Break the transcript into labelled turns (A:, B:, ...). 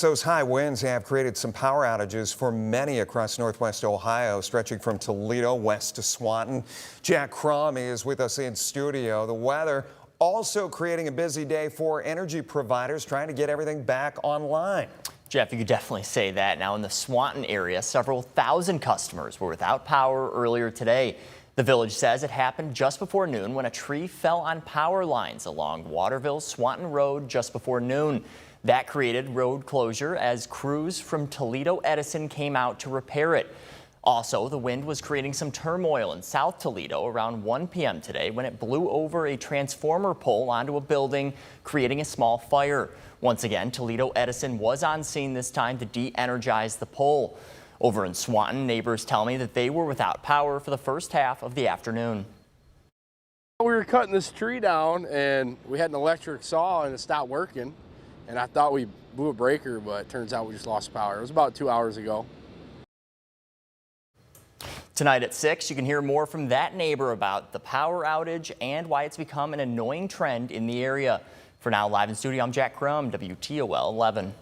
A: Those high winds have created some power outages for many across northwest Ohio, stretching from Toledo west to Swanton. Jack Crum is with us in studio. The weather also creating a busy day for energy providers trying to get everything back online.
B: Jeff, you could definitely say that. Now in the Swanton area, several thousand customers were without power earlier today. The village says it happened just before noon when a tree fell on power lines along Waterville-Swanton Road just before noon. That created road closure as crews from Toledo Edison came out to repair it. Also, the wind was creating some turmoil in South Toledo around 1 p.m. today when it blew over a transformer pole onto a building, creating a small fire. Once again, Toledo Edison was on scene this time to de-energize the pole. Over in Swanton, neighbors tell me that they were without power for the first half of the afternoon.
C: We were cutting this tree down and we had an electric saw and it stopped working. And I thought we blew a breaker, but it turns out we just lost power. It was about 2 hours ago.
B: Tonight at 6, you can hear more from that neighbor about the power outage and why it's become an annoying trend in the area. For now, live in studio, I'm Jack Crum, WTOL 11.